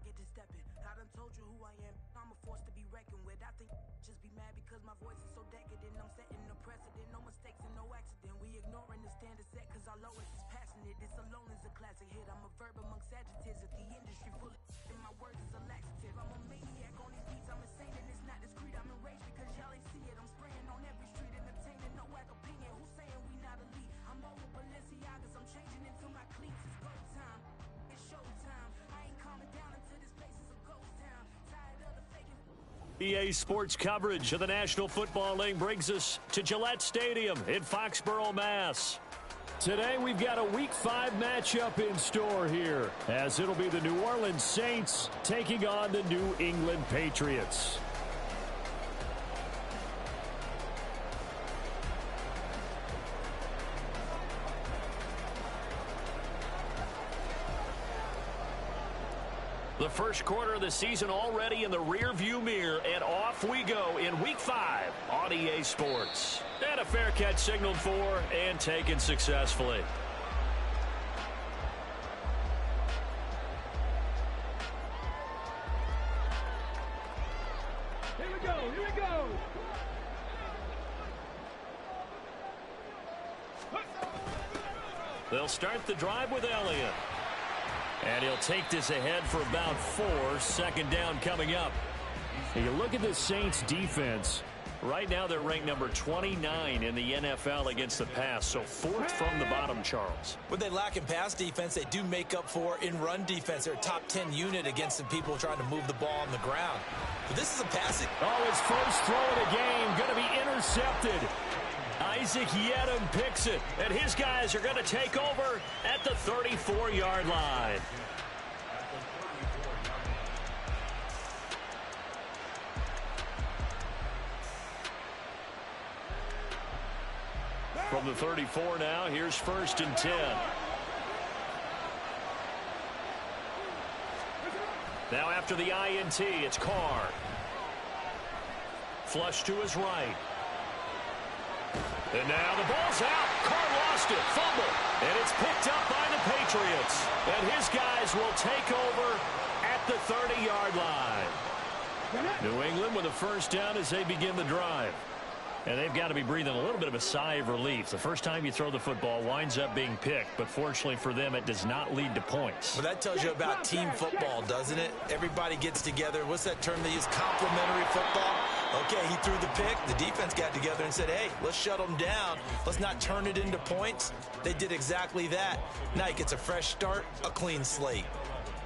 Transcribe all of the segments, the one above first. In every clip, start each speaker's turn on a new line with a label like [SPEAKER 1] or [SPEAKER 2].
[SPEAKER 1] get to stepping. I done told you who I am. I'm a force to be reckoned with. I think just be mad because my voice is so decadent. I'm setting the precedent. No mistakes and no accident. We ignoring the standard set because our lowest is passionate. This alone is a classic hit. I'm a verb amongst adjectives. If the industry full of and my words is a laxative. I'm a maniac on these beats. I'm insane and it's not discreet. I'm enraged because y'all ain't see it. I'm spraying on every street, entertaining. No whack opinion. Who's saying we not elite? I'm over Balenciagas. I'm changing into my cleats. It's go time. It's showtime. I ain't calming down until this place is a ghost town. Tired of the faking.
[SPEAKER 2] EA Sports coverage of the National Football League brings us to Gillette Stadium in Foxborough, Mass. Today we've got a Week 5 matchup in store here, as it'll be the New Orleans Saints taking on the New England Patriots. The first quarter of the season already in the rear-view mirror, and off we go in Week 5 on EA Sports. And a fair catch signaled for and taken successfully.
[SPEAKER 3] Here we go, here we go!
[SPEAKER 2] They'll start the drive with Elliott. And he'll take this ahead for about 4. Second down coming up. And you look at the Saints defense. Right now they're ranked number 29 in the NFL against the pass. So 4th from the bottom, Charles.
[SPEAKER 4] What they lack in pass defense, they do make up for in run defense. They're a top 10 unit against some people trying to move the ball on the ground. But this is a passing.
[SPEAKER 2] Oh, his first throw of the game going to be intercepted. Isaac Yiadom picks it, and his guys are going to take over at the 34-yard line. From the 34 now, here's 1st and 10. Now after the INT, it's Carr. Flush to his right. And now the ball's out. Carr lost it. Fumble. And it's picked up by the Patriots. And his guys will take over at the 30-yard line. New England with a first down as they begin the drive. And they've got to be breathing a little bit of a sigh of relief. The first time you throw the football winds up being picked, but fortunately for them, it does not lead to points.
[SPEAKER 4] Well, that tells you about team football, doesn't it? Everybody gets together. What's that term they use? Complementary football. Okay, he threw the pick. The defense got together and said, hey, let's shut them down. Let's not turn it into points. They did exactly that. Now he gets a fresh start, a clean slate.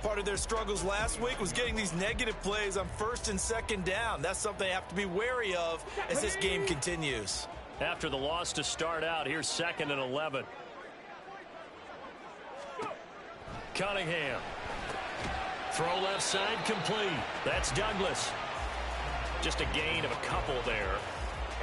[SPEAKER 4] Part of their struggles last week was getting these negative plays on 1st and 2nd down. That's something they have to be wary of as this game continues.
[SPEAKER 2] After the loss to start out, here's 2nd and 11. Cunningham. Throw left side complete. That's Douglas. Just a gain of a couple there.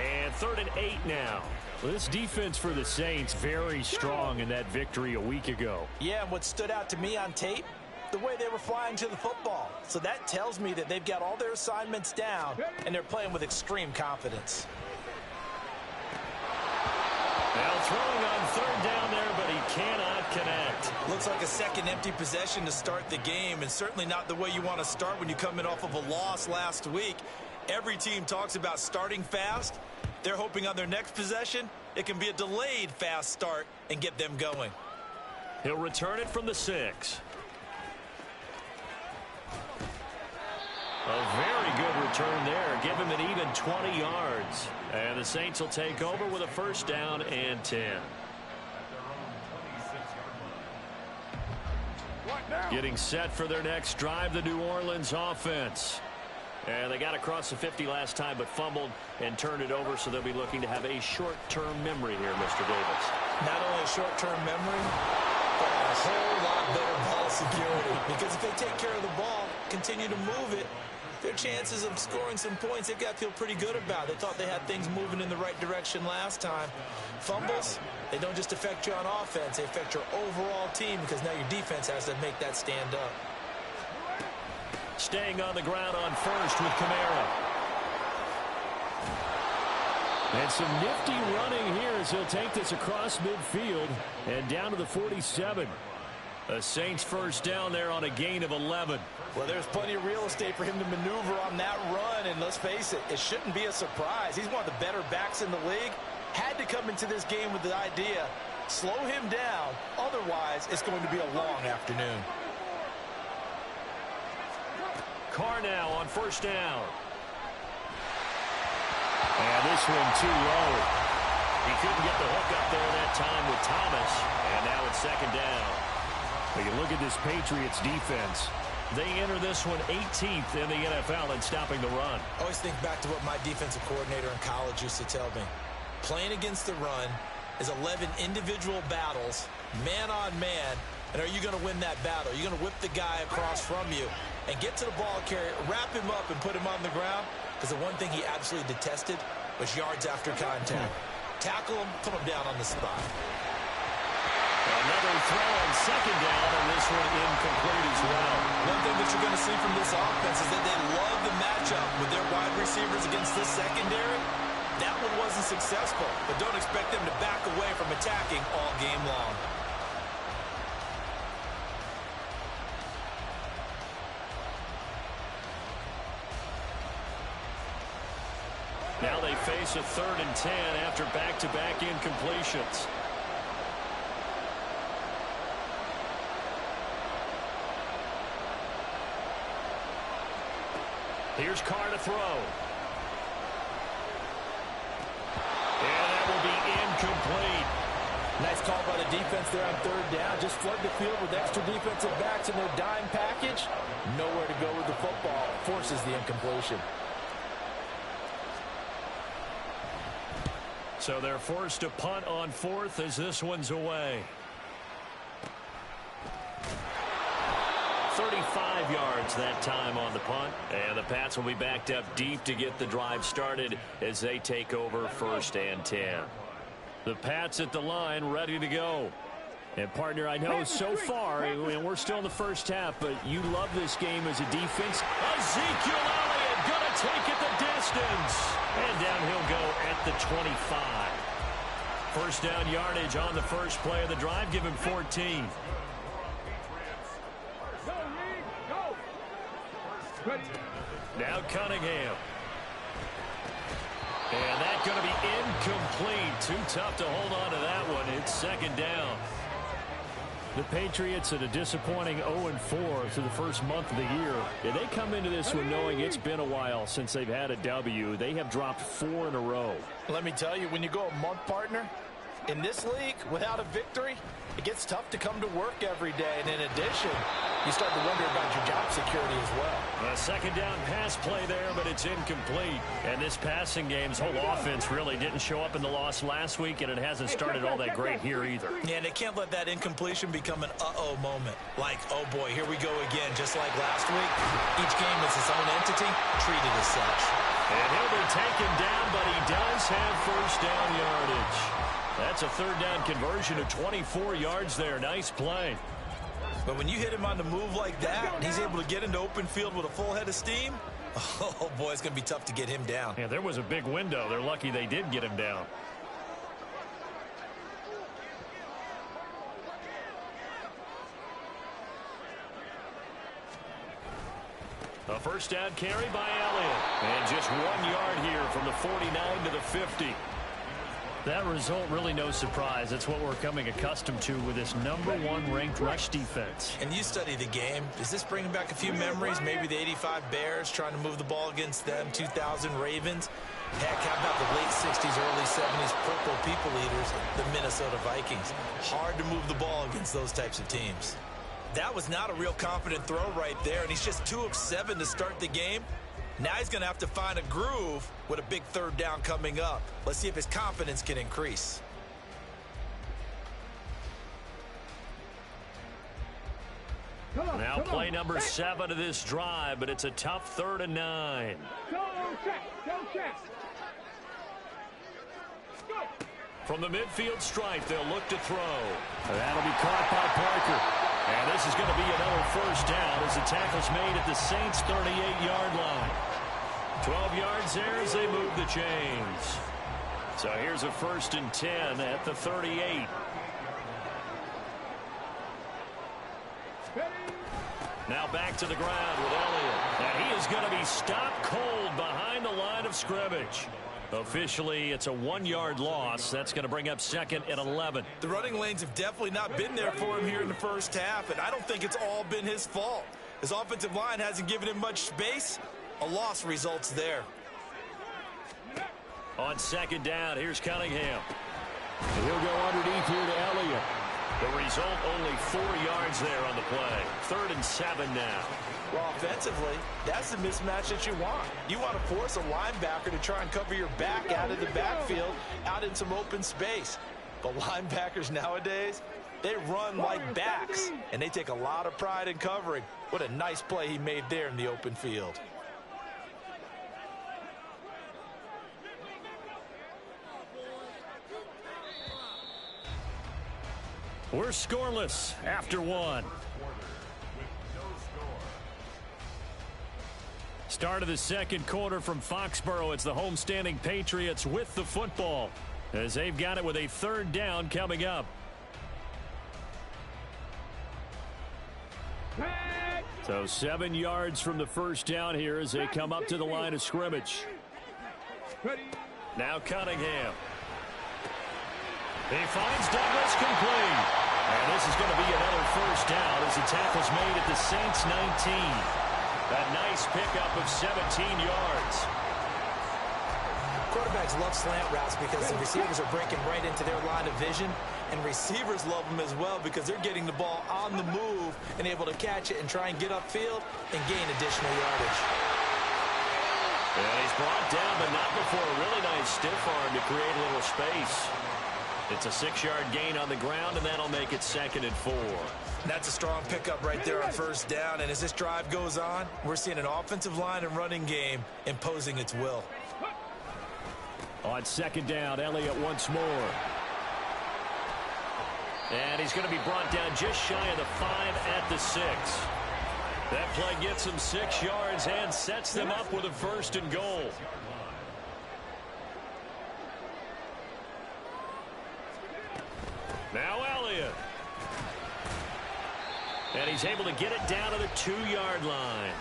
[SPEAKER 2] And 3rd and 8 now. Well, this defense for the Saints very strong in that victory a week ago.
[SPEAKER 4] Yeah, and what stood out to me on tape, the way they were flying to the football. So that tells me that they've got all their assignments down, and they're playing with extreme confidence.
[SPEAKER 2] Now throwing on 3rd down there, but he cannot connect.
[SPEAKER 4] Looks like a second empty possession to start the game, and certainly not the way you want to start when you come in off of a loss last week. Every team talks about starting fast. They're hoping on their next possession, it can be a delayed fast start and get them going.
[SPEAKER 2] He'll return it from the 6. A very good return there. Give him an even 20 yards. And the Saints will take over with a first down and 10. Getting set for their next drive, the New Orleans offense. And they got across the 50 last time, but fumbled and turned it over, so they'll be looking to have a short-term memory here, Mr. Davis.
[SPEAKER 4] Not only a short-term memory, but a whole lot better ball security. Because if they take care of the ball, continue to move it, their chances of scoring some points, they've got to feel pretty good about. They thought they had things moving in the right direction last time. Fumbles, they don't just affect you on offense, they affect your overall team because now your defense has to make that stand up.
[SPEAKER 2] Staying on the ground on 1st with Kamara. And some nifty running here as he'll take this across midfield and down to the 47. The Saints first down there on a gain of 11.
[SPEAKER 4] Well, there's plenty of real estate for him to maneuver on that run, and let's face it, it shouldn't be a surprise. He's one of the better backs in the league. Had to come into this game with the idea, slow him down, otherwise it's going to be a long afternoon.
[SPEAKER 2] Carr now on first down. And this one too low. He couldn't get the hook up there that time with Thomas, and now it's second down. We can look at this Patriots defense. They enter this one 18th in the NFL in stopping the run.
[SPEAKER 4] I always think back to what my defensive coordinator in college used to tell me. Playing against the run is 11 individual battles, man on man, and are you going to win that battle? You're going to whip the guy across from you and get to the ball carrier, wrap him up, and put him on the ground, because the one thing he absolutely detested was yards after contact. Tackle him, put him down on the spot.
[SPEAKER 2] Another throw on second down, and this one incomplete as well.
[SPEAKER 4] One thing that you're going to see from this offense is that they love the matchup with their wide receivers against this secondary. That one wasn't successful, but don't expect them to back away from attacking all game long.
[SPEAKER 2] Now they face a 3rd and 10 after back-to-back incompletions. Here's Carr to throw. And that will be incomplete.
[SPEAKER 5] Nice call by the defense there on 3rd down. Just flood the field with extra defensive backs in their dime package. Nowhere to go with the football. Forces the incompletion.
[SPEAKER 2] So they're forced to punt on 4th as this one's away. 35 yards that time on the punt. And the Pats will be backed up deep to get the drive started as they take over 1st and 10. The Pats at the line ready to go. And, partner, I know so far, and we're still in the first half, but you love this game as a defense. Ezekiel Elliott going to take it the distance. And down he'll go at the 25. First down yardage on the first play of the drive. Give him 14. Now Cunningham. And that's going to be incomplete. Too tough to hold on to that one. It's second down. The Patriots at a disappointing 0-4 through the first month of the year. Yeah, they come into this one knowing it's been a while since they've had a W. They have dropped 4 in a row.
[SPEAKER 5] Let me tell you, when you go a month, partner, in this league, without a victory, it gets tough to come to work every day. And in addition, you start to wonder about your job security as well.
[SPEAKER 2] A second down pass play there, but it's incomplete. And this passing game's whole offense really didn't show up in the loss last week, and it hasn't started all that great here either.
[SPEAKER 4] Yeah, and they can't let that incompletion become an uh-oh moment. Like, oh boy, here we go again, just like last week. Each game is its own entity, treated as such.
[SPEAKER 2] And he'll be taken down, but he does have first down yardage. That's a third down conversion of 24 yards there. Nice play.
[SPEAKER 4] But when you hit him on the move like that, and he's able to get into open field with a full head of steam, oh boy, it's going to be tough to get him down.
[SPEAKER 2] Yeah, there was a big window. They're lucky they did get him down. A first down carry by Elliott. And just 1 yard here from the 49 to the 50. That result, really no surprise. That's what we're coming accustomed to with this #1 ranked rush defense.
[SPEAKER 4] And you study the game. Is this bringing back a few memories? Maybe the 85 Bears trying to move the ball against them, 2000 Ravens. Heck, how about the late 60s, early 70s Purple People Eaters, the Minnesota Vikings? Hard to move the ball against those types of teams. That was not a real confident throw right there, and he's just 2 of 7 to start the game. Now he's going to have to find a groove with a big third down coming up. Let's see if his confidence can increase.
[SPEAKER 2] Now play number 7 of this drive, but it's a tough 3rd and 9. From the midfield stripe, they'll look to throw. That'll be caught by Parker. And this is going to be another first down as the tackle's made at the Saints' 38-yard line. 12 yards there as they move the chains. So here's a 1st and 10 at the 38. Now back to the ground with Elliott. And he is going to be stopped cold behind the line of scrimmage. Officially, it's a 1-yard loss. That's going to bring up second and 11.
[SPEAKER 4] The running lanes have definitely not been there for him here in the first half, and I don't think it's all been his fault. His offensive line hasn't given him much space. A loss results there.
[SPEAKER 2] On second down, here's Cunningham. He'll go underneath here to Elliott. The result, only 4 yards there on the play. 3rd and 7 now.
[SPEAKER 4] Well, offensively, that's the mismatch that you want. You want to force a linebacker to try and cover your back out of the backfield, out in some open space. But linebackers nowadays, they run like backs, and they take a lot of pride in covering. What a nice play he made there in the open field.
[SPEAKER 2] We're scoreless after 1. Start of the second quarter from Foxborough. It's the homestanding Patriots with the football as they've got it with a 3rd down coming up. So 7 yards from the first down here as they come up to the line of scrimmage. Now Cunningham. He finds Douglas complete. And this is going to be another first down as the tackle's made at the Saints 19. A nice pickup of 17 yards.
[SPEAKER 4] Quarterbacks love slant routes because the receivers are breaking right into their line of vision, and receivers love them as well because they're getting the ball on the move and able to catch it and try and get upfield and gain additional yardage.
[SPEAKER 2] And he's brought down, but not before a really nice stiff arm to create a little space. It's a 6-yard gain on the ground, and that'll make it 2nd and 4.
[SPEAKER 4] That's a strong pickup right there on first down, and as this drive goes on, we're seeing an offensive line and running game imposing its will.
[SPEAKER 2] On second down, Elliott once more. And he's going to be brought down just shy of the 5 at the 6. That play gets him 6 yards and sets them up with a 1st and goal. Now Elliott. And he's able to get it down to the 2-yard line.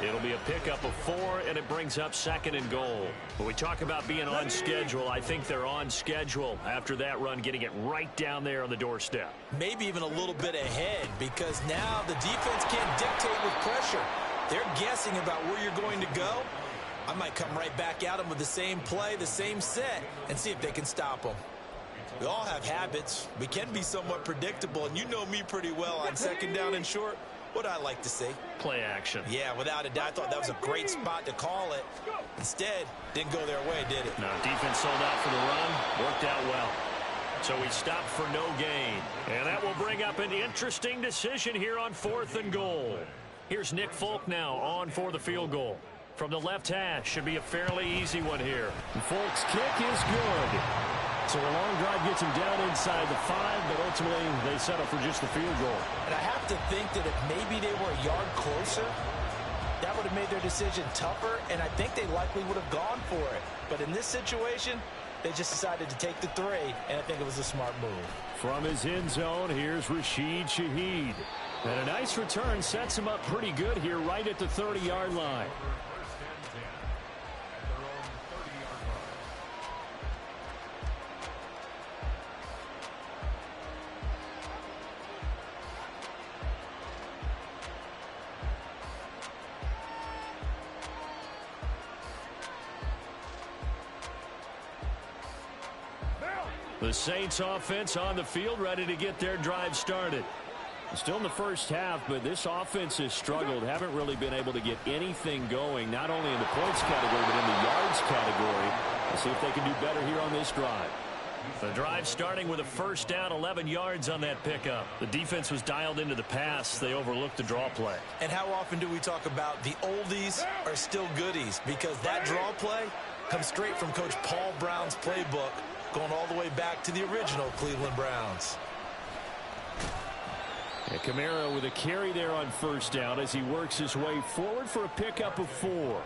[SPEAKER 2] It'll be a pickup of 4, and it brings up 2nd and goal. When we talk about being on schedule, I think they're on schedule after that run, getting it right down there on the doorstep.
[SPEAKER 4] Maybe even a little bit ahead because now the defense can't dictate with pressure. They're guessing about where you're going to go. I might come right back at them with the same play, the same set, and see if they can stop them. We all have habits. We can be somewhat predictable, and you know me pretty well on second down and short. What I like to see.
[SPEAKER 2] Play action.
[SPEAKER 4] Yeah, without a doubt, I thought that was a great spot to call it. Instead, didn't go their way, did it?
[SPEAKER 2] No, defense sold out for the run. Worked out well. So we stopped for no gain. And that will bring up an interesting decision here on 4th and goal. Here's Nick Folk now on for the field goal. From the left hash, should be a fairly easy one here. And Folk's kick is good. So a long drive gets him down inside the 5, but ultimately they settle for just the field goal.
[SPEAKER 4] And I have to think that if maybe they were a yard closer, that would have made their decision tougher, and I think they likely would have gone for it. But in this situation, they just decided to take the 3, and I think it was a smart move.
[SPEAKER 2] From his end zone, here's Rashid Shaheed. And a nice return sets him up pretty good here right at the 30-yard line. The Saints offense on the field, ready to get their drive started. Still in the first half, but this offense has struggled. Haven't really been able to get anything going, not only in the points category, but in the yards category. Let's see if they can do better here on this drive. The drive starting with a first down, 11 yards on that pickup. The defense was dialed into the pass. They overlooked the draw play.
[SPEAKER 4] And how often do we talk about the oldies are still goodies? Because that draw play comes straight from Coach Paul Brown's playbook, going all the way back to the original Cleveland Browns.
[SPEAKER 2] And Kamara with a carry there on first down as he works his way forward for a pickup of 4.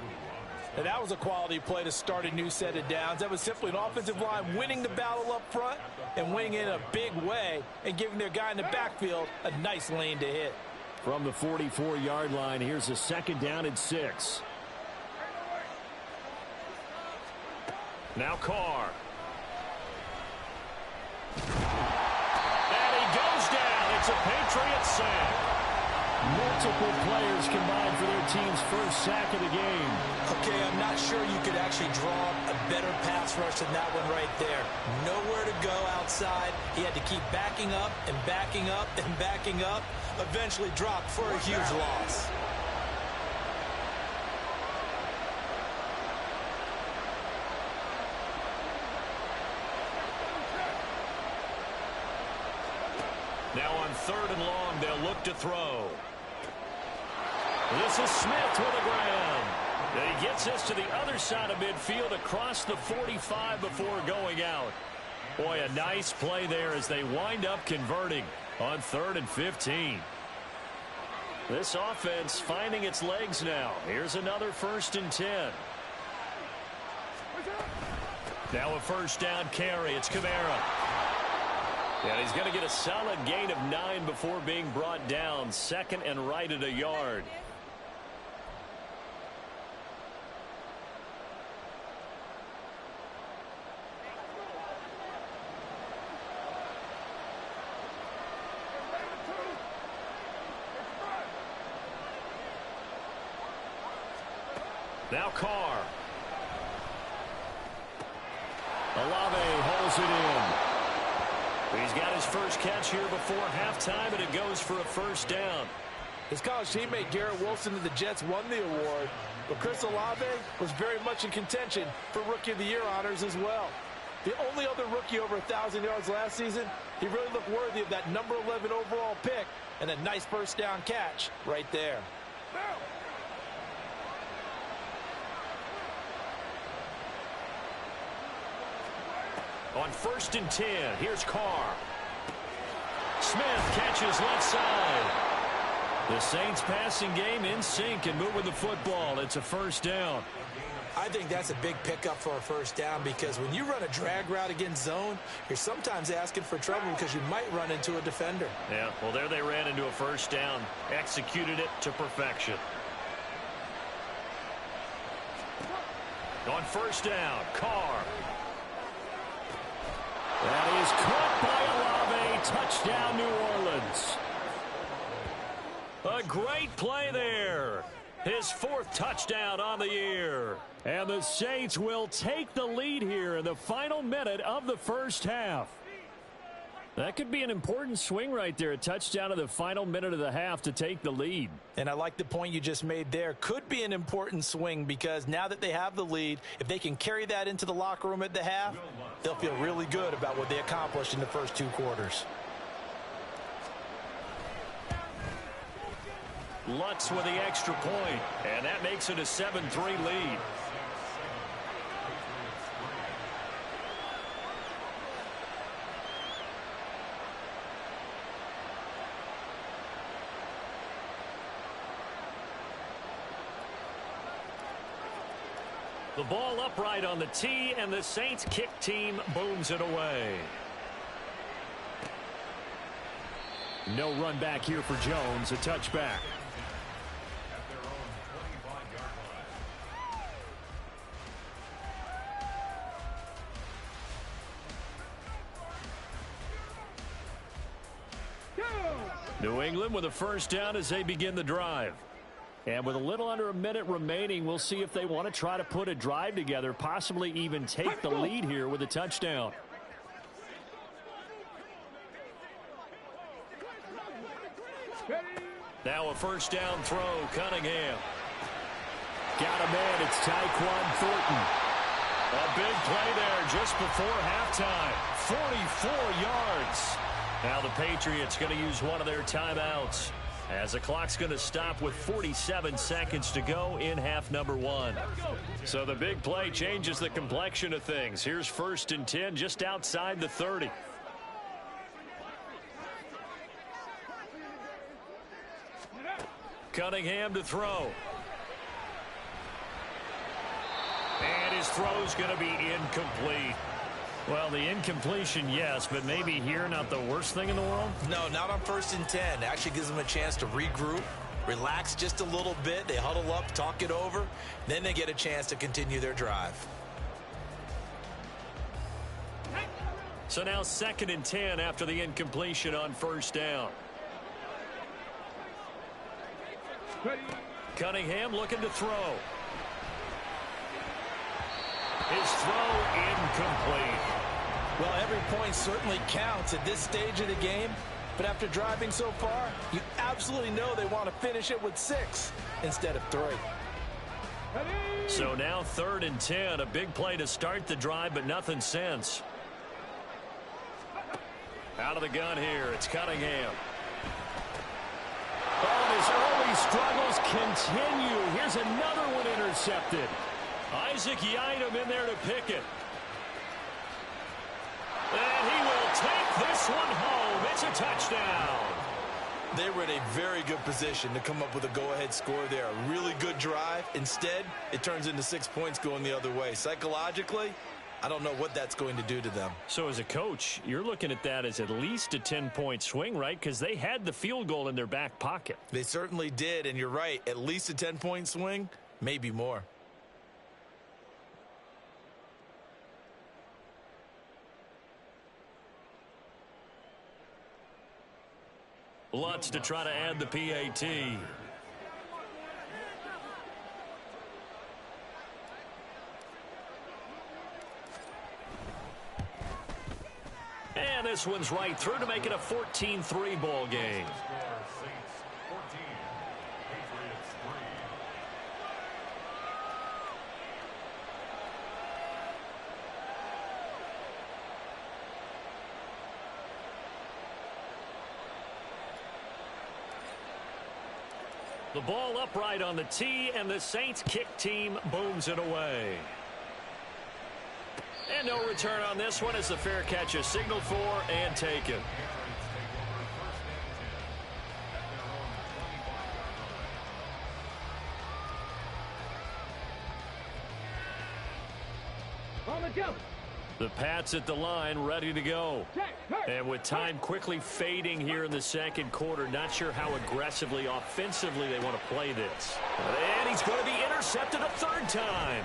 [SPEAKER 5] And that was a quality play to start a new set of downs. That was simply an offensive line winning the battle up front and winning in a big way and giving their guy in the backfield a nice lane to hit.
[SPEAKER 2] From the 44-yard line, here's a 2nd down and 6. Now Carr. And he goes down. It's a Patriots sack. Multiple players combined for their team's first sack of the game.
[SPEAKER 4] Okay, I'm not sure you could actually draw a better pass rush than that one right there. Nowhere to go outside. He had to keep backing up and backing up and backing up. Eventually dropped for a huge loss.
[SPEAKER 2] Now on 3rd and long, they'll look to throw. This is Smith with a grab. And he gets this to the other side of midfield across the 45 before going out. Boy, a nice play there as they wind up converting on 3rd and 15. This offense finding its legs now. Here's another 1st and 10. Now a 1st down carry. It's Kamara. And he's going to get a solid gain of 9 before being brought down. 2nd and right at a yard. Now Carr. Olave holds it in. He's got his first catch here before halftime, and it goes for a 1st down.
[SPEAKER 5] His college teammate Garrett Wilson of the Jets won the award, but Chris Olave was very much in contention for Rookie of the Year honors as well. The only other rookie over 1,000 yards last season, he really looked worthy of that number 11 overall pick and a nice 1st down catch right there.
[SPEAKER 2] On 1st and 10, here's Carr. Smith catches left side. The Saints passing game in sync and moving the football. It's a 1st down.
[SPEAKER 4] I think that's a big pickup for a 1st down because when you run a drag route against zone, you're sometimes asking for trouble because you might run into a defender.
[SPEAKER 2] Yeah, well, there they ran into a 1st down. Executed it to perfection. On 1st down, Carr. That is caught by Olave. Touchdown, New Orleans. A great play there. His 4th touchdown on the year. And the Saints will take the lead here in the final minute of the 1st half. That could be an important swing right there. A touchdown in the final minute of the half to take the lead.
[SPEAKER 4] And I like the point you just made there. Could be an important swing because now that they have the lead, if they can carry that into the locker room at the half, they'll feel really good about what they accomplished in the first 2 quarters.
[SPEAKER 2] Lutz with the extra point, and that makes it a 7-3 lead. The ball upright on the tee, and the Saints kick team booms it away. No run back here for Jones, a touchback. New England with a 1st down as they begin the drive. And with a little under a minute remaining, we'll see if they want to try to put a drive together, possibly even take the lead here with a touchdown. Now a 1st down throw, Cunningham. Got a man, it's Tyquan Thornton. A big play there just before halftime. 44 yards. Now the Patriots going to use one of their timeouts as the clock's going to stop with 47 seconds to go in half number 1. So the big play changes the complexion of things. Here's 1st and 10 just outside the 30. Cunningham to throw. And his throw's going to be incomplete. Well, the incompletion, yes, but maybe here not the worst thing in the world?
[SPEAKER 4] No, not on 1st and 10. Actually gives them a chance to regroup, relax just a little bit. They huddle up, talk it over. Then they get a chance to continue their drive.
[SPEAKER 2] So now 2nd and 10 after the incompletion on 1st down. Cunningham looking to throw. His throw incomplete.
[SPEAKER 5] Well, every point certainly counts at this stage of the game. But after driving so far, you absolutely know they want to finish it with 6 instead of 3.
[SPEAKER 2] So now 3rd and 10. A big play to start the drive, but nothing since. Out of the gun here, it's Cunningham. Oh, and his early struggles continue. Here's another one intercepted. Isaac Yiadom in there to pick it. And he will take this one home. It's a touchdown.
[SPEAKER 4] They were in a very good position to come up with a go-ahead score there. A really good drive. Instead, it turns into 6 points going the other way. Psychologically, I don't know what that's going to do to them.
[SPEAKER 2] So as a coach, you're looking at that as at least a 10-point swing, right? Because they had the field goal in their back pocket.
[SPEAKER 4] They certainly did, and you're right. At least a 10-point swing, maybe more.
[SPEAKER 2] Lutz to try to add the PAT. And this one's right through to make it a 14-3 ball game. The ball upright on the tee, and the Saints kick team booms it away. And no return on this one as the fair catch is signaled for and taken.
[SPEAKER 3] On the jump.
[SPEAKER 2] The Pats at the line, ready to go. And with time quickly fading here in the 2nd quarter, not sure how aggressively, offensively they want to play this. And he's going to be intercepted a 3rd time.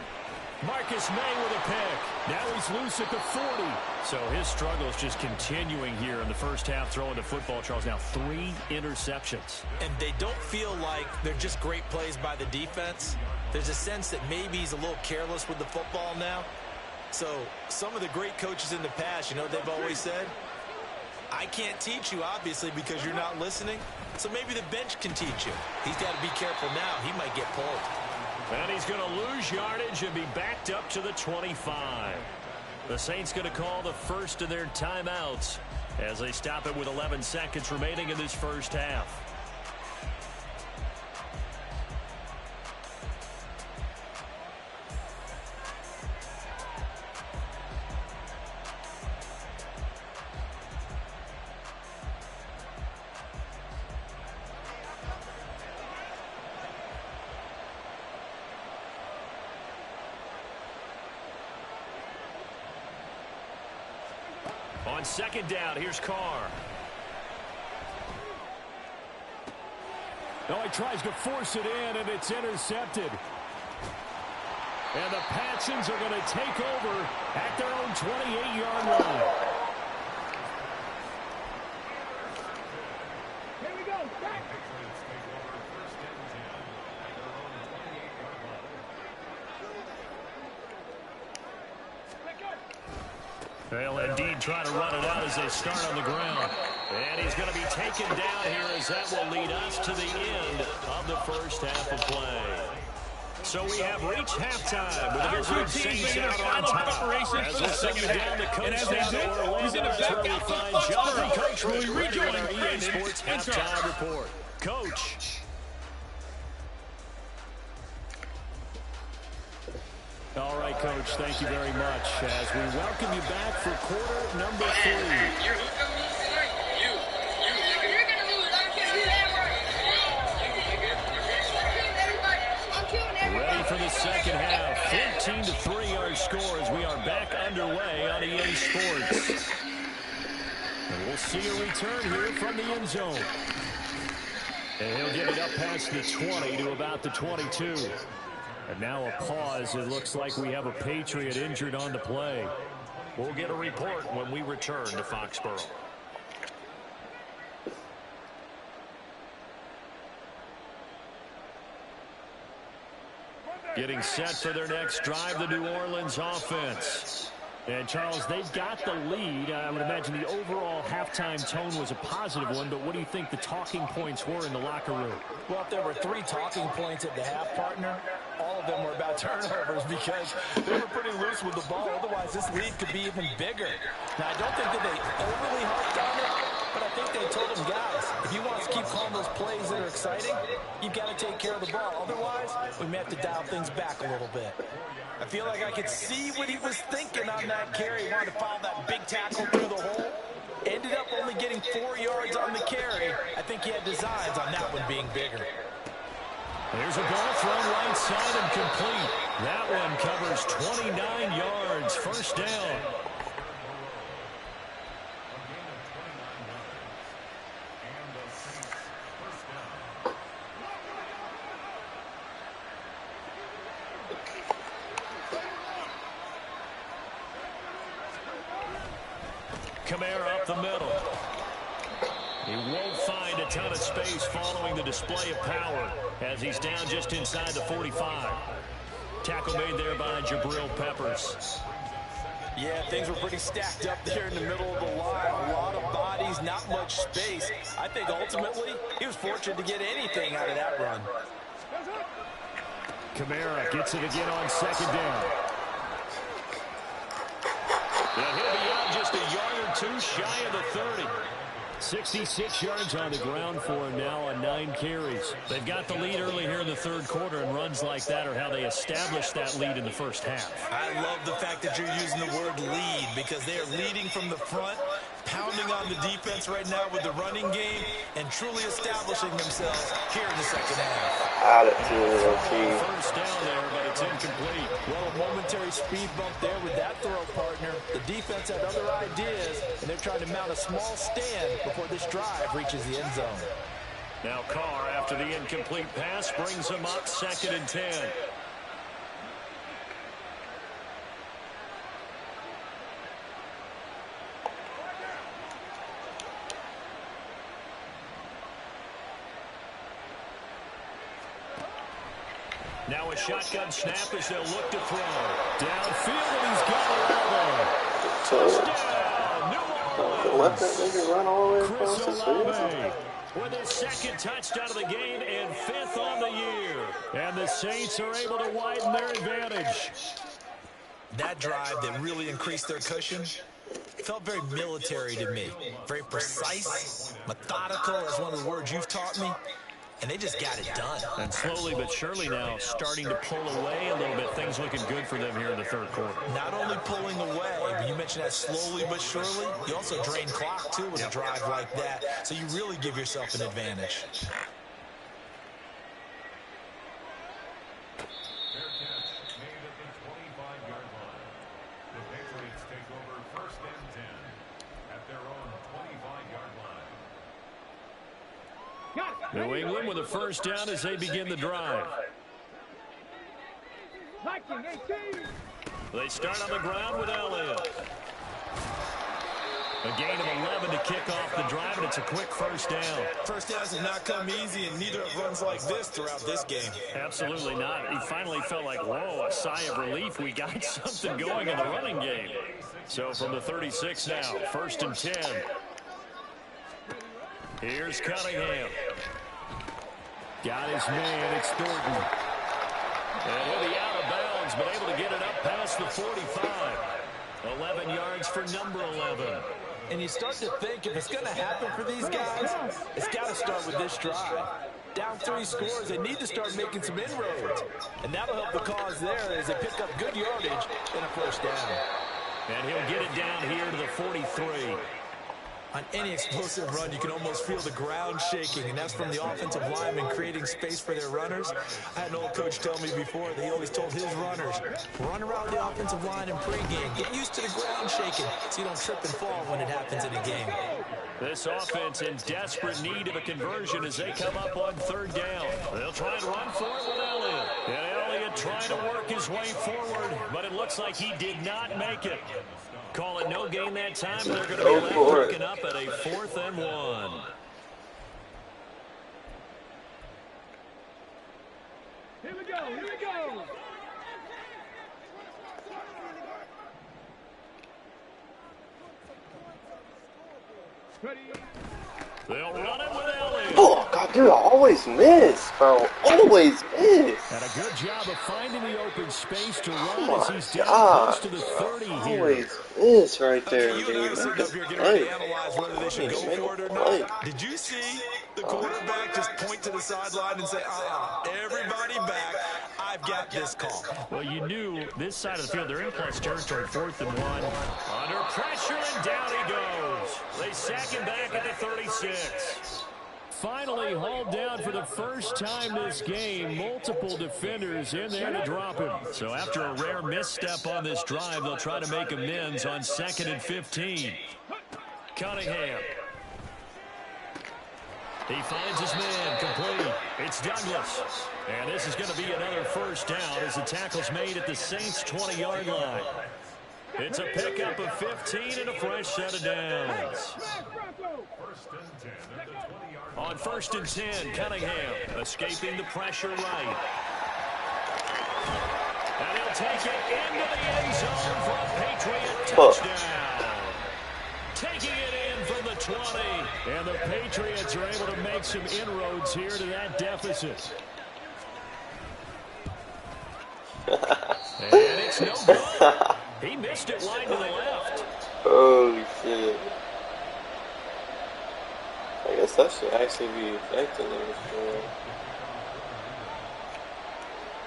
[SPEAKER 2] Marcus May with a pick. Now he's loose at the 40. So his struggle is just continuing here in the first half throwing the football. Charles, now 3 interceptions.
[SPEAKER 4] And they don't feel like they're just great plays by the defense. There's a sense that maybe he's a little careless with the football now. So some of the great coaches in the past, you know, they've always said, I can't teach you, obviously, because you're not listening. So maybe the bench can teach you. He's got to be careful now. He might get pulled.
[SPEAKER 2] And he's going to lose yardage and be backed up to the 25. The Saints going to call the first of their timeouts as they stop it with 11 seconds remaining in this first half. On 2nd down, here's Carr.
[SPEAKER 3] No, he tries to force it in, and it's intercepted.
[SPEAKER 2] And the Patsons are going to take over at their own 28-yard line.
[SPEAKER 3] Here we go. Back.
[SPEAKER 2] They'll indeed try to run it out as they start on the ground. And he's going to be taken down here as that will lead us to the end of the first half of play. So we have reached halftime with the Pittsburgh Saints out on top. As we'll send you down the coast down to Orlando, that's where we find Jonathan Coach with our EA Sports Halftime Report. Coach. All right, Coach, thank you very much as we welcome you back for quarter number 3. Ready for the second half. 14-3 our score as we are back underway on EA Sports. Sports. And we'll see a return here from the end zone. And he'll get it up past the 20 to about the 22. And now a pause. It looks like we have a Patriot injured on the play.
[SPEAKER 6] We'll get a report when we return to Foxborough.
[SPEAKER 2] Getting set for their next drive, the New Orleans offense. And, Charles, they've got the lead. I would imagine the overall halftime tone was a positive one, but what do you think the talking points were in the locker room?
[SPEAKER 5] Well, if there were 3 talking points at the half, partner, all of them were about turnovers because they were pretty loose with the ball. Otherwise, this lead could be even bigger. Now, I don't think that they overly harped on it, but I think they told them, guys, if you want us to keep calling those plays that are exciting, you've got to take care of the ball. Otherwise, we may have to dial things back a little bit. I feel like I could see what he was thinking on that carry. He wanted to follow that big tackle through the hole. Ended up only getting 4 yards on the carry. I think he had designs on that one being bigger.
[SPEAKER 2] There's a ball thrown right side and complete. That one covers 29 yards. First down. Kamara up the middle. He won't find a ton of space following the display of power as he's down just inside the 45. Tackle made there by Jabril Peppers.
[SPEAKER 5] Yeah, things were pretty stacked up there in the middle of the line. A lot of bodies, not much space. I think ultimately he was fortunate to get anything out of that run.
[SPEAKER 2] Kamara gets it again on second down. And he'll be out just a yard or two shy of the 30. 66 yards on the ground for him now on 9 carries. They've got the lead early here in the third quarter, and runs like that are how they establish that lead in the first half.
[SPEAKER 4] I love the fact that you're using the word lead because they are leading from the front, pounding on the defense right now with the running game, and truly establishing themselves here in the second half.
[SPEAKER 2] First down there, but it's incomplete.
[SPEAKER 5] Well, a momentary speed bump there with that throw, partner. The defense had other ideas, and they're trying to mount a small stand before this drive reaches the end zone.
[SPEAKER 2] Now Carr, after the incomplete pass, brings them up 2nd and 10. Now a shotgun snap as they'll look to throw. Downfield, and he's got it over. Touchdown, New Orleans.
[SPEAKER 7] Let that nigga run all the way across
[SPEAKER 2] Chris
[SPEAKER 7] the
[SPEAKER 2] Olave
[SPEAKER 7] field.
[SPEAKER 2] with his 2nd touchdown of the game and 5th on the year. And the Saints are able to widen their advantage.
[SPEAKER 4] That drive that really increased their cushion felt very military to me. Very precise, methodical, is one of the words you've taught me. And they just got it done.
[SPEAKER 2] And slowly but surely now starting to pull away a little bit. Things looking good for them here in the third quarter.
[SPEAKER 4] Not only pulling away, but you mentioned that slowly but surely. You also drain clock, too, with a drive like that. So you really give yourself an advantage.
[SPEAKER 2] New England with a first down as they begin the drive. They start on the ground with Elliott. A gain of 11 to kick off the drive, and it's a quick first down.
[SPEAKER 4] First downs have not come easy, and neither have runs like this throughout this game.
[SPEAKER 2] Absolutely not. He finally felt like, whoa, a sigh of relief. We got something going in the running game. So from the 36 now, 1st and 10. Here's Cunningham. Got his man, it's Thornton. And he'll be out of bounds, but able to get it up past the 45. 11 yards for number 11.
[SPEAKER 5] And you start to think if it's going to happen for these guys, it's got to start with this drive. Down 3 scores, they need to start making some inroads. And that'll help the cause there as they pick up good yardage and a first down.
[SPEAKER 2] And he'll get it down here to the 43.
[SPEAKER 4] On any explosive run, you can almost feel the ground shaking, and that's from the offensive linemen creating space for their runners. I had an old coach tell me before that he always told his runners, run around the offensive line in pregame. Get used to the ground shaking so you don't trip and fall when it happens in a game.
[SPEAKER 2] This offense in desperate need of a conversion as they come up on third down. They'll try and run for it with Elliott. And Elliott trying to work his way forward, but it looks like he did not make it. Call it no gain that time, and they're going to be left looking up at a 4th and 1.
[SPEAKER 3] Here we go, here we go. Ready.
[SPEAKER 2] They'll run it with Elliott.
[SPEAKER 7] Oh, God, dude, I always miss, bro. Always miss.
[SPEAKER 3] And a good job of finding the open space to run
[SPEAKER 7] Oh
[SPEAKER 3] as he's down
[SPEAKER 7] God.
[SPEAKER 3] close to the 30 here.
[SPEAKER 7] Always miss right there,
[SPEAKER 4] Okay, you and I are
[SPEAKER 7] dude.
[SPEAKER 4] sitting up here getting ready to analyze whether they should go for it or not. Did you see the quarterback just point to the sideline and say, everybody back, I've got this call?
[SPEAKER 2] Well, you knew this side of the field, they're in plus territory, 4th and 1. Under pressure, and down he goes. They sack him back at the 36.
[SPEAKER 3] Finally hauled down for the first time this game. Multiple defenders in there to drop him.
[SPEAKER 2] So after a rare misstep on this drive, they'll try to make amends on 2nd and 15. Cunningham. He finds his man complete. It's Douglas. And this is going to be another first down as the tackle's made at the Saints' 20-yard line. It's a pickup of 15 and a fresh set of downs. On 1st and 10, Cunningham escaping the pressure right. And he'll take it into the end zone for a Patriot touchdown. Taking it in from the 20.
[SPEAKER 3] And the Patriots are able to make some inroads here to that deficit.
[SPEAKER 2] And it's no good. He missed it wide to the left.
[SPEAKER 7] Holy shit. I guess that should actually be affecting them.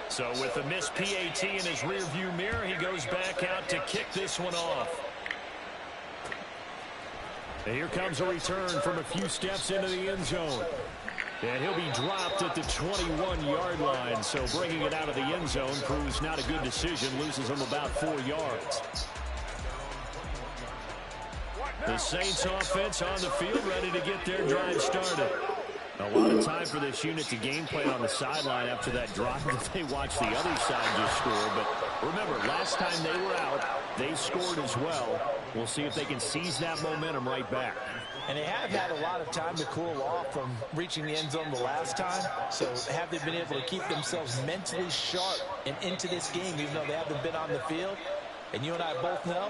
[SPEAKER 2] So with the missed PAT in his rearview mirror, he goes back out to kick this one off.
[SPEAKER 3] And here comes a return from a few steps into the end zone. And he'll be dropped at the 21-yard line. So bringing it out of the end zone proves not a good decision. Loses him about 4 yards.
[SPEAKER 2] The Saints offense on the field ready to get their drive started.
[SPEAKER 3] A lot of time for this unit to game plan on the sideline after that drive that they watched the other side just score. But remember, last time they were out, they scored as well. We'll see if they can seize that momentum right back.
[SPEAKER 4] And they have had a lot of time to cool off from reaching the end zone the last time. So have they been able to keep themselves mentally sharp and into this game, even though they haven't been on the field? And you and I both know,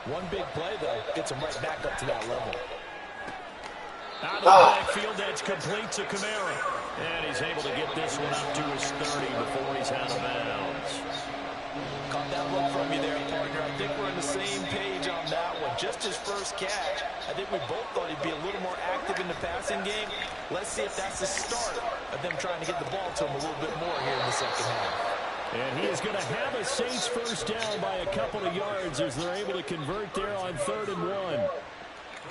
[SPEAKER 4] one big play, though, gets them right back up to that level.
[SPEAKER 2] Out of the backfield, that's complete to Kamara. And he's able to get this one up to his 30 before he's out of bounds.
[SPEAKER 4] Caught that look from you there, partner. I think we're on the same page on that one. Just his first catch, I think we both thought he'd be a little more active in the passing game. Let's see if that's the start of them trying to get the ball to him a little bit more here in the second half.
[SPEAKER 3] And he is going to have a Saints first down by a couple of yards as they're able to convert there on 3rd and 1.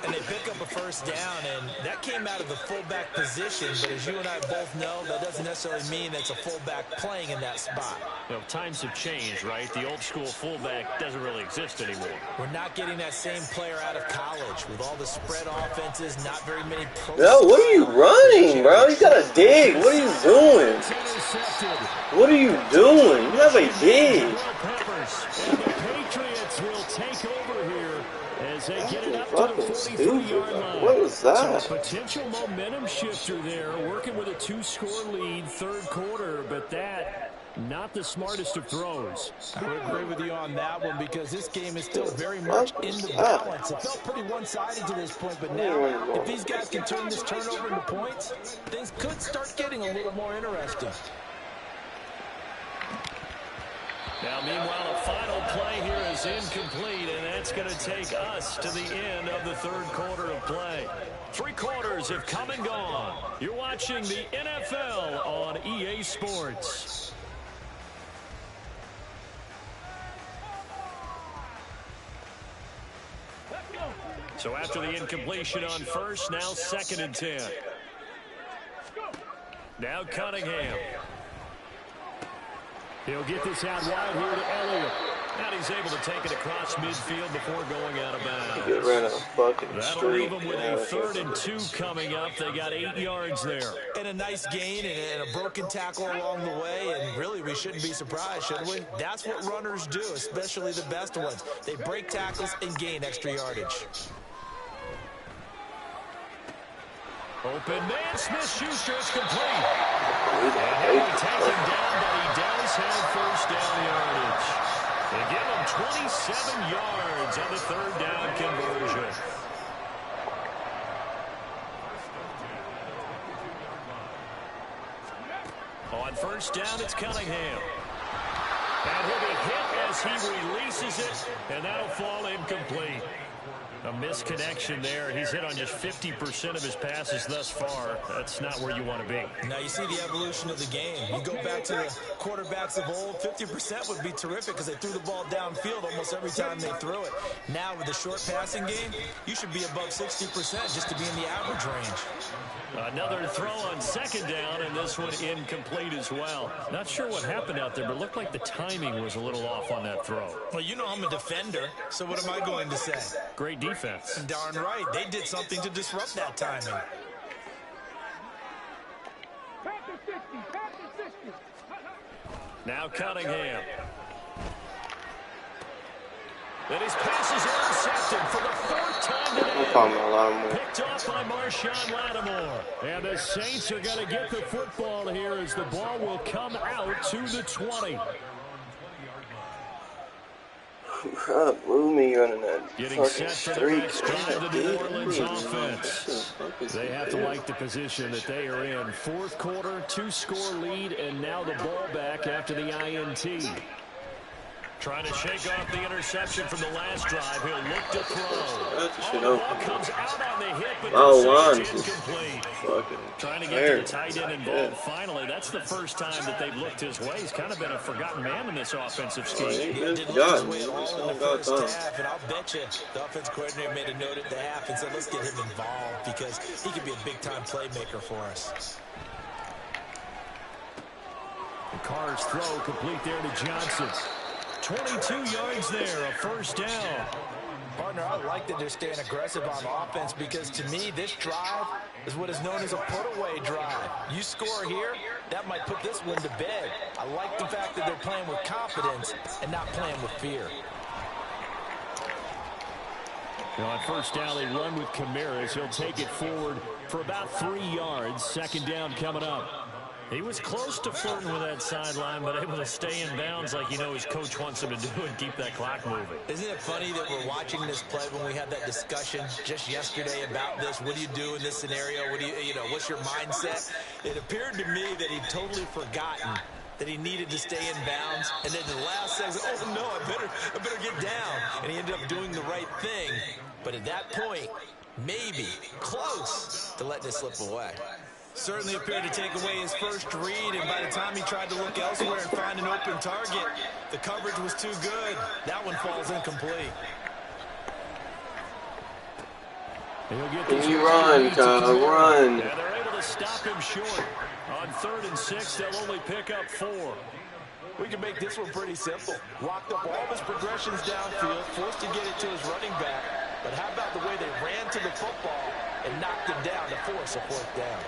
[SPEAKER 4] And they pick up a first down, and that came out of the fullback position. But as you and I both know, that doesn't necessarily mean that's a fullback playing in that spot.
[SPEAKER 2] You know, times have changed, right? The old school fullback doesn't really exist anymore.
[SPEAKER 4] We're not getting that same player out of college with all the spread offenses, not very many pro.
[SPEAKER 7] Yo, what are you running, bro? You gotta dig. What are you doing? What are you doing? You have a dig.
[SPEAKER 3] And the Patriots will take over here as they get it up to the 43-yard line.
[SPEAKER 7] What was that?
[SPEAKER 3] So a potential momentum shifter there, working with a 2-score lead, 3rd quarter, but that, not the smartest of throws.
[SPEAKER 4] I would agree with you on that one because this game is still very much in the balance. It felt pretty one-sided to this point, but now, if these guys can turn this turnover into points, things could start getting a little more interesting.
[SPEAKER 2] Now, meanwhile, a final play here is incomplete, and that's going to take us to the end of the 3rd quarter of play. 3 quarters have come and gone. You're watching the NFL on EA Sports. So after the incompletion on first, now 2nd and 10. Now Cunningham.
[SPEAKER 3] He'll get this out wide here to Elliott.
[SPEAKER 2] And he's able to take it across midfield before going out of bounds.
[SPEAKER 7] Get rid of fucking
[SPEAKER 2] That'll
[SPEAKER 7] street.
[SPEAKER 2] leave them with a 3rd and 2 coming up. They got 8 yards there.
[SPEAKER 4] And a nice gain and a broken tackle along the way. And really, we shouldn't be surprised, should we? That's what runners do, especially the best ones. They break tackles and gain extra yardage.
[SPEAKER 2] Open man, Smith-Schuster is complete. And he'll be taken down, but he does have 1st down yardage. They give him 27 yards on the 3rd down conversion. On 1st down, it's Cunningham. And he'll be hit as he releases it, and that'll fall incomplete. A misconnection there. He's hit on just 50% of his passes thus far. That's not where you want to be.
[SPEAKER 4] Now you see the evolution of the game. You go back to the quarterbacks of old, 50% would be terrific because they threw the ball downfield almost every time they threw it. Now with the short passing game, you should be above 60% just to be in the average range.
[SPEAKER 2] Another throw on 2nd down, and this one incomplete as well. Not sure what happened out there, but it looked like the timing was a little off on that throw.
[SPEAKER 4] Well, you know I'm a defender, so what am I going to say?
[SPEAKER 2] Great defense.
[SPEAKER 4] Darn right. They did something to disrupt that timing.
[SPEAKER 2] Now Cunningham. And his pass is intercepted for the 4th time today. Picked off by Marshawn Lattimore.
[SPEAKER 3] And the Saints are going to get the football here as the ball will come out to the 20.
[SPEAKER 7] Blew me running that
[SPEAKER 2] Getting
[SPEAKER 7] fucking
[SPEAKER 2] set for the next
[SPEAKER 7] streak.
[SPEAKER 2] drive of the New Orleans offense.
[SPEAKER 3] They have to like the position that they are in. 4th quarter, 2-score lead, and now the ball back after the INT.
[SPEAKER 2] Trying to shake off the interception from the last drive. He'll look to throw. The ball comes out on the hit, but the search incomplete. Trying to get the tight end involved finally. That's the first time that they've looked his way. He's kind of been a forgotten man in this offensive scheme.
[SPEAKER 4] He didn't look his way at all in the first half, and I'll bet you the offense coordinator made a note at the half and said, let's get him involved because he could be a big-time playmaker for us.
[SPEAKER 3] Carr's throw complete there to Johnson.
[SPEAKER 2] 22 yards there, a 1st down.
[SPEAKER 4] Partner, I like that they're staying aggressive on offense because to me, this drive is what is known as a put-away drive. You score here, that might put this one to bed. I like the fact that they're playing with confidence and not playing with fear.
[SPEAKER 3] On 1st down, they run with Camaras. He'll take it forward for about 3 yards. 2nd down coming up.
[SPEAKER 2] He was close to flirting with that sideline, but able to stay in bounds like his coach wants him to do and keep that clock moving.
[SPEAKER 4] Isn't it funny that we're watching this play when we had that discussion just yesterday about this? What do you do in this scenario? What do what's your mindset? It appeared to me that he'd totally forgotten that he needed to stay in bounds, and then the last second, oh no, I better get down. And he ended up doing the right thing. But at that point, maybe close to letting it slip away. Certainly appeared to take away his first read, and by the time he tried to look elsewhere and find an open target, the coverage was too good. That one falls incomplete.
[SPEAKER 7] Can you run, Kyle? Run.
[SPEAKER 2] Yeah, they're able to stop him short. On 3rd and 6, they'll only pick up 4.
[SPEAKER 4] We can make this one pretty simple. Locked up all of his progressions downfield, forced to get it to his running back. But how about the way they ran to the football and knocked him down to force a 4th down?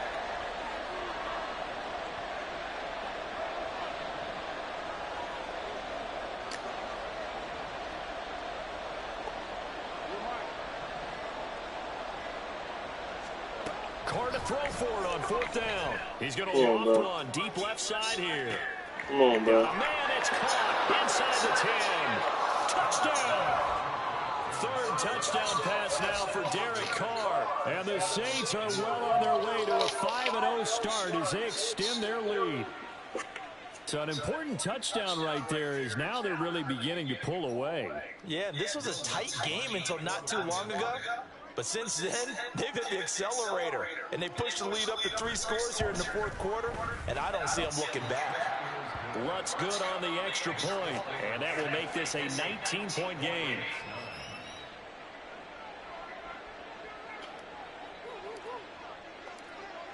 [SPEAKER 2] Carr to throw for it on 4th down. He's going to loft one deep left side here.
[SPEAKER 7] Come on, bro.
[SPEAKER 2] Man, it's caught inside the 10. Touchdown. 3rd touchdown pass now for Derek Carr.
[SPEAKER 3] And the Saints are well on their way to a 5-0 start as they extend their lead. So an important touchdown right there is now they're really beginning to pull away.
[SPEAKER 4] Yeah, this was a tight game until not too long ago. But since then, they've hit the accelerator, and they pushed the lead up to 3 scores here in the 4th quarter, and I don't see them looking back.
[SPEAKER 2] Lutz good on the extra point, and that will make this a 19-point game.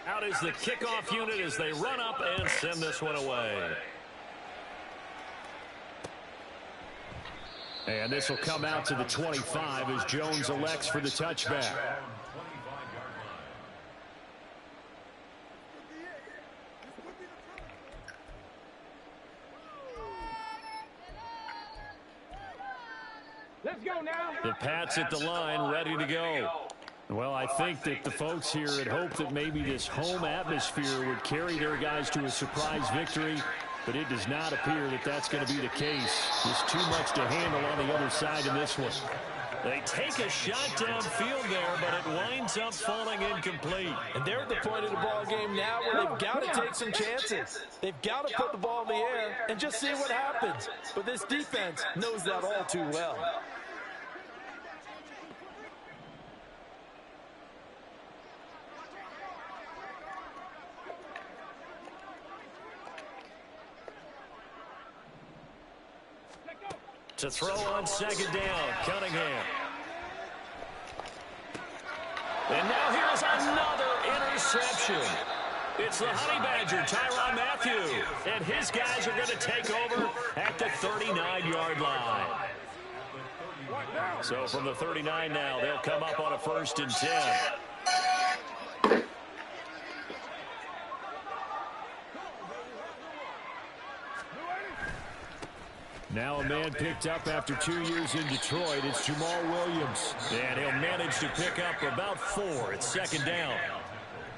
[SPEAKER 2] Out is the kickoff unit as they run up and send this one away. And this will come out to the 25 as Jones elects for the touchback.
[SPEAKER 8] Let's go now.
[SPEAKER 2] The Pats at the line, ready to go. Well, I think that the folks here had hoped that maybe this home atmosphere would carry their guys to a surprise victory, but it does not appear that that's going to be the case. There's too much to handle on the other side in this one. They take a shot downfield there, but it winds up falling incomplete.
[SPEAKER 5] And they're at the point of the ball game now where they've got to take some chances. They've got to put the ball in the air and just see what happens. But this defense knows that all too well.
[SPEAKER 2] To throw on second down, Cunningham. And now here's another interception. It's the Honey Badger, Tyrann Mathieu. And his guys are going to take over at the 39-yard line. So from the 39 now, they'll come up on a 1st and 10. Now a man picked up after 2 years in Detroit. It's Jamal Williams. And he'll manage to pick up about 4 at 2nd down.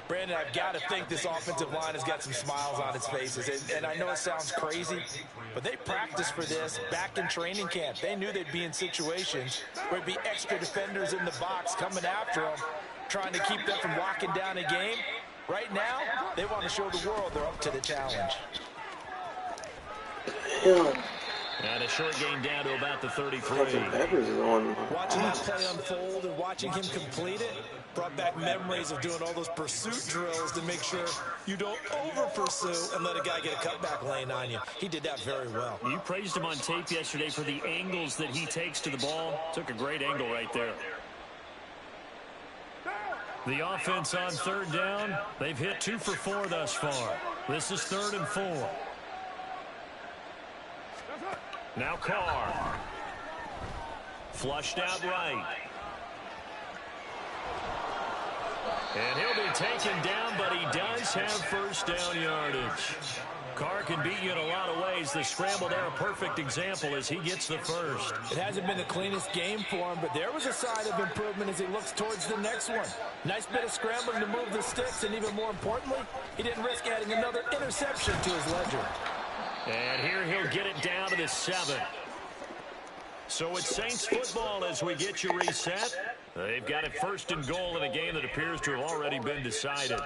[SPEAKER 4] Brandon, I've got to think this offensive line has got some smiles on its faces. And I know it sounds crazy, but they practiced for this back in training camp. They knew they'd be in situations where there'd be extra defenders in the box coming after them, trying to keep them from locking down a game. Right now, they want to show the world they're up to the challenge.
[SPEAKER 2] And a short gain down to about the 33.
[SPEAKER 4] Watching that play unfold and watching him complete it brought back memories of doing all those pursuit drills to make sure you don't over-pursue and let a guy get a cutback lane on you. He did that very well.
[SPEAKER 2] You praised him on tape yesterday for the angles that he takes to the ball. Took a great angle right there. The offense on 3rd down. They've hit 2 for 4 thus far. This is 3rd and 4. Now Carr. Flushed out right. And he'll be taken down, but he does have 1st down yardage. Carr can beat you in a lot of ways. The scramble there, a perfect example as he gets the 1st.
[SPEAKER 5] It hasn't been the cleanest game for him, but there was a sign of improvement as he looks towards the next one. Nice bit of scrambling to move the sticks, and even more importantly, he didn't risk adding another interception to his ledger.
[SPEAKER 2] And here he'll get it down to the 7. So it's Saints football as we get you reset. They've got it 1st and goal in a game that appears to have already been decided.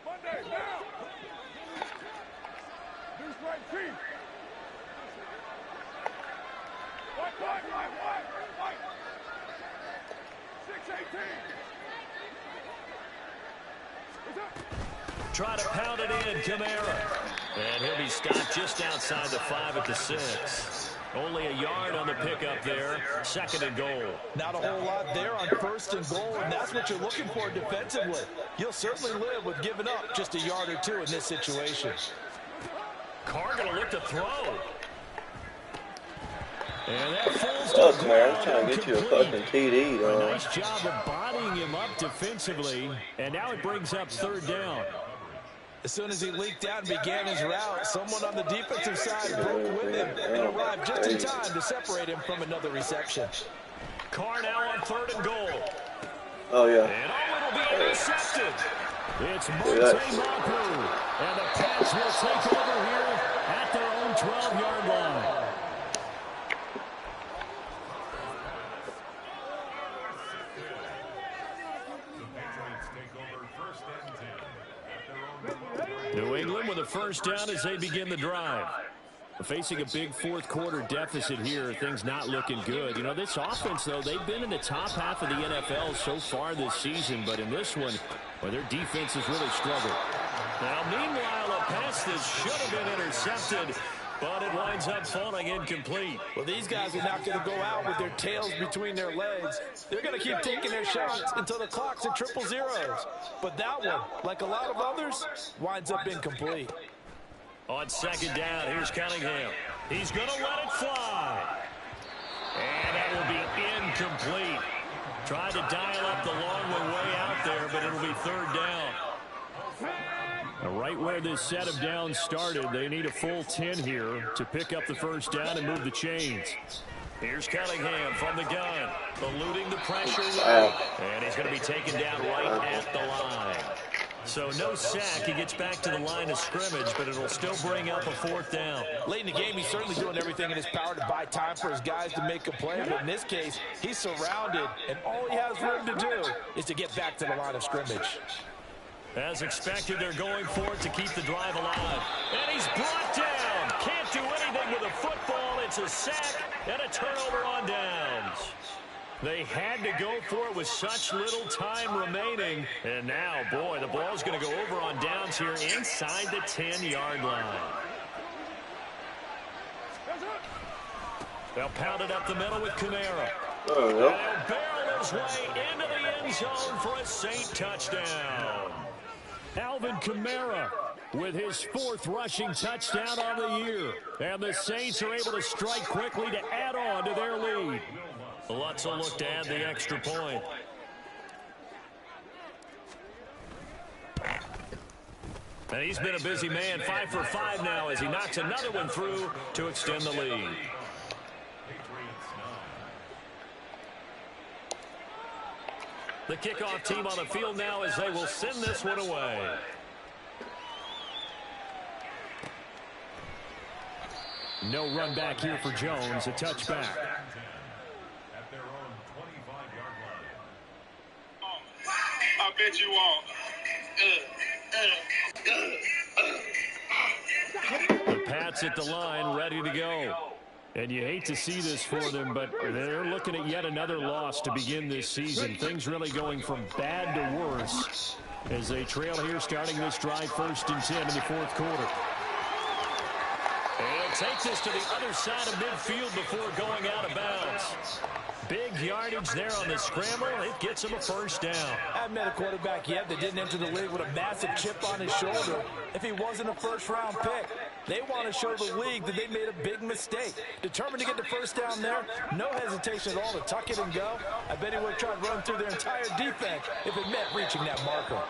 [SPEAKER 8] Monday, now! New strike team! White! 6-18!
[SPEAKER 2] Try to pound it in, Kamara. And he'll be stopped just outside the 5 at the 6. Only a yard on the pickup there. 2nd and goal.
[SPEAKER 4] Not a whole lot there on 1st and goal, and that's what you're looking for defensively. You'll certainly live with giving up just a yard or 2 in this situation.
[SPEAKER 2] Carr going to look to throw. And that falls
[SPEAKER 7] Fuck, man, I'm trying to get you a fucking TD, dog.
[SPEAKER 2] A nice job of bodying him up defensively, and now it brings up 3rd down.
[SPEAKER 4] As soon as he leaked out and began his route, someone on the defensive side broke with him and arrived just in time to separate him from another reception.
[SPEAKER 2] Carr now on 3rd and goal.
[SPEAKER 7] Oh, yeah.
[SPEAKER 2] And it'll be intercepted. It's Monte Mapu, and the Pats will take over here at their own 12-yard line. New England with a 1st down as they begin the drive.
[SPEAKER 3] Facing a big fourth-quarter deficit here, things not looking good. You know, this offense, though, they've been in the top half of the NFL so far this season, but in this one, well, their defense has really struggled.
[SPEAKER 2] Now, meanwhile, a pass that should have been intercepted, but it winds up falling incomplete.
[SPEAKER 5] Well, these guys are not going to go out with their tails between their legs. They're going to keep taking their shots until the clock's at triple zeros. But that one, like a lot of others, winds up incomplete.
[SPEAKER 2] On second down, here's Cunningham. He's going to let it fly. And that will be incomplete. Tried to dial up the long way out there, but it'll be third down.
[SPEAKER 3] Right where this set of downs started, they need a full 10 here to pick up the first down and move the chains.
[SPEAKER 2] Here's Cunningham from the gun, eluding the pressure. And he's going to be taken down right at the line. So no sack. He gets back to the line of scrimmage, but it'll still bring up a fourth down.
[SPEAKER 5] Late in the game, he's certainly doing everything in his power to buy time for his guys to make a play. But in this case, he's surrounded, and all he has room to do is to get back to the line of scrimmage.
[SPEAKER 2] As expected, they're going for it to keep the drive alive. And he's brought down. Can't do anything with a football. It's a sack and a turnover on downs. They had to go for it with such little time remaining. And now, boy, the ball's going to go over on downs here inside the 10-yard line. They'll pound it up the middle with Kamara.
[SPEAKER 7] Oh,
[SPEAKER 2] They'll barrel his way into the end zone for a Saint touchdown.
[SPEAKER 3] Alvin Kamara with his fourth rushing touchdown on the year. And the Saints are able to strike quickly to add on to their lead.
[SPEAKER 2] Lutz will look to add the extra point. And he's been a busy man, 5 for 5 now as he knocks another one through to extend the lead. The kickoff team on the field now as they will send this one away.
[SPEAKER 3] No run back here for Jones, a touchback.
[SPEAKER 8] I bet you won't.
[SPEAKER 3] The Pats at the line, ready to go. And you hate to see this for them, but they're looking at yet another loss to begin this season. Things really going from bad to worse as they trail here starting this drive 1st and 10 in the fourth quarter.
[SPEAKER 2] And he'll take this to the other side of midfield before going out of bounds. Big yardage there on the scramble. It gets him a first down.
[SPEAKER 5] I haven't met a quarterback yet that didn't enter the league with a massive chip on his shoulder if he wasn't a first-round pick. They want to show the league that they made a big mistake. Determined to get the first down there, no hesitation at all to tuck it and go. I bet he would have tried to run through their entire defense if it meant reaching that marker.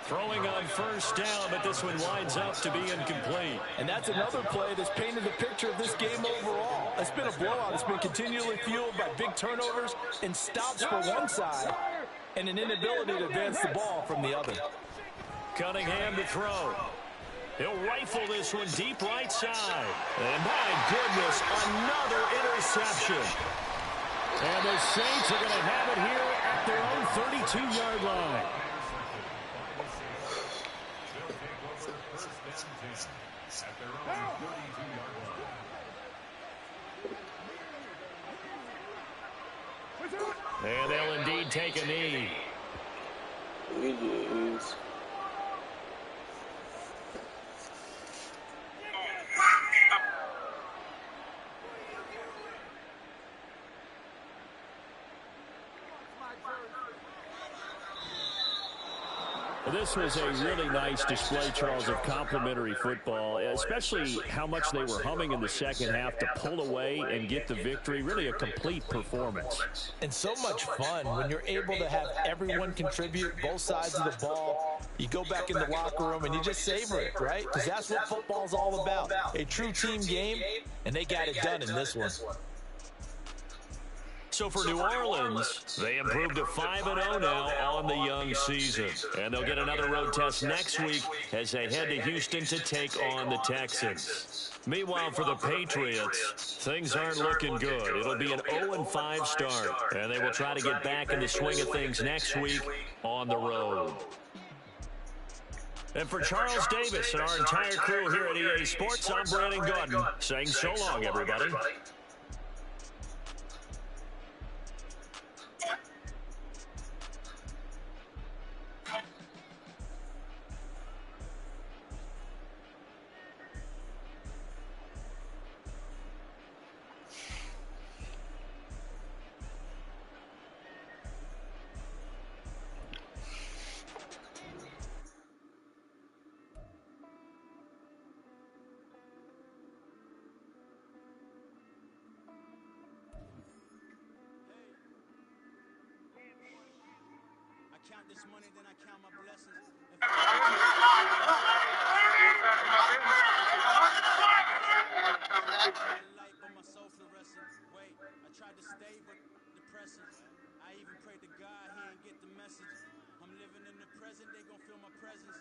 [SPEAKER 2] Throwing on first down, but this one winds up to be incomplete.
[SPEAKER 5] And that's another play that's painted the picture of this game overall. It's been a blowout. It's been continually fueled by big turnovers and stops for one side and an inability to advance the ball from the other.
[SPEAKER 2] Cunningham to throw. He'll rifle this one deep right side. And my goodness, another interception.
[SPEAKER 3] And the Saints are going to have it here at their own 32-yard line.
[SPEAKER 2] And they'll indeed take a knee.
[SPEAKER 7] Jeez.
[SPEAKER 3] This was a really nice display, Charles, of complimentary football, especially how much they were humming in the second half to pull away and get the victory. Really a complete performance.
[SPEAKER 5] And so much fun when you're able to have everyone contribute both sides of the ball. You go back in the locker room and you just savor it, right? Because that's what football's all about. A true team game, and they got it done in this one.
[SPEAKER 2] So for New Orleans, they improved to 5-0 now on the young season. And they'll get another road test next week as they head to Houston to take on the Texans. Meanwhile, for the Patriots, things aren't looking good. It'll be an 0-5 start, and they will try to get back in the swing of things next week on the road. And for Charles Davis and our entire crew here at EA Sports, I'm Brandon Gaudin saying so long, everybody.
[SPEAKER 1] Count this money, then I count my blessings. Light, but my soul fluorescent. Wait, I tried to stay, but depressing. I even prayed to God, he ain't get the message. I'm living in the present, they gon' feel my presence.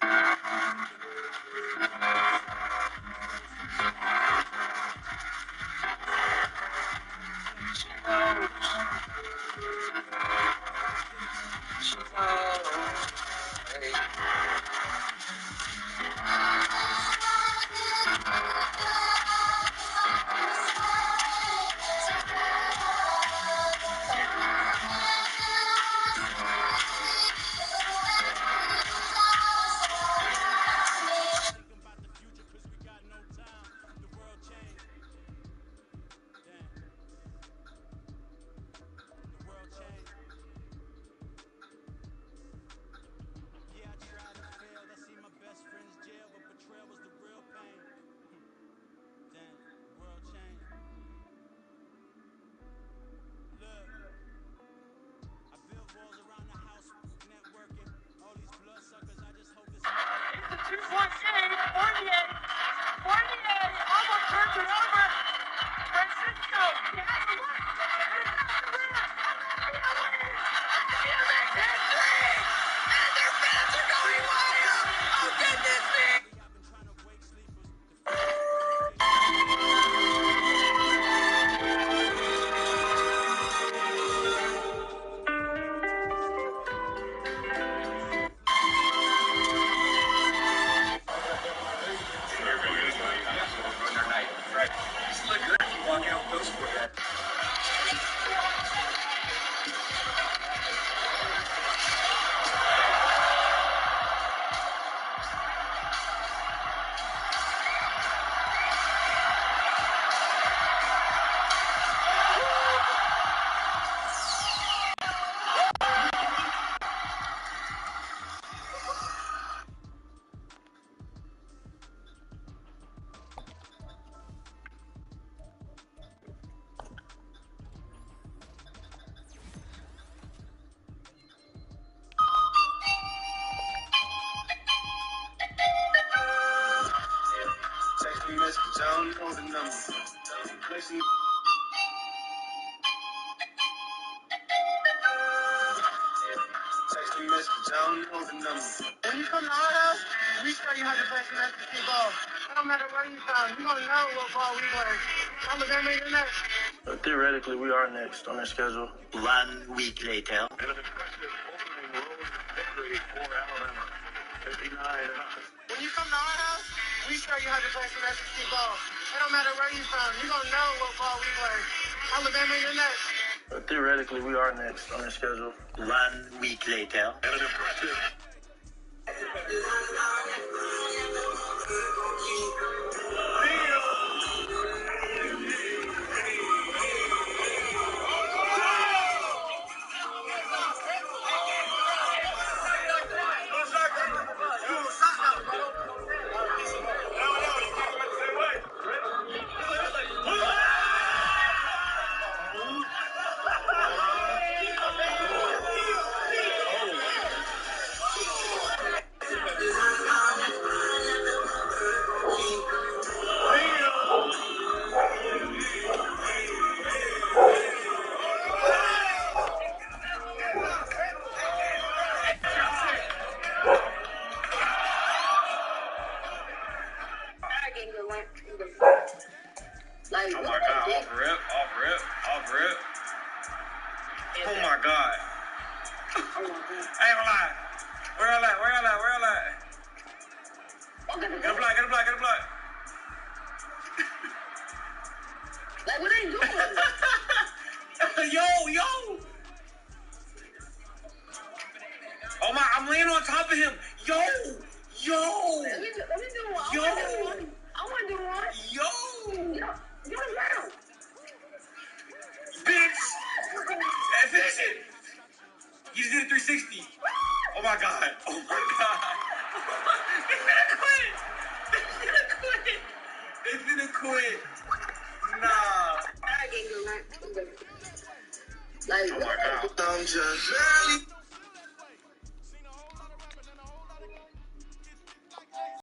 [SPEAKER 9] When you come to our house, we show you how to play some SEC ball. It don't matter where you from. You're going to know what ball we play. Alabama, you're next.
[SPEAKER 10] Theoretically, we are next on their schedule.
[SPEAKER 11] 1 week later.
[SPEAKER 8] And an impressive opening road victory for Alabama. 59.
[SPEAKER 9] When you come to our house, we show you how to play some SEC ball. It don't matter where you from. You're going to know what ball we play. Alabama, you're next.
[SPEAKER 10] Theoretically, we are next on their schedule.
[SPEAKER 11] 1 week later.
[SPEAKER 8] And an impressive
[SPEAKER 9] Get
[SPEAKER 8] a block.
[SPEAKER 9] Like, what are you doing?
[SPEAKER 8] Yo. Oh my, I'm laying on top of him. Yo.
[SPEAKER 9] Let me do one. I want to do one.
[SPEAKER 8] Yo.
[SPEAKER 9] Get him down.
[SPEAKER 8] Bitch. Hey, finish it. He just did a 360. Oh my God. He's gonna quit. Nah.
[SPEAKER 9] Like,
[SPEAKER 8] oh my God.
[SPEAKER 9] I'm just barely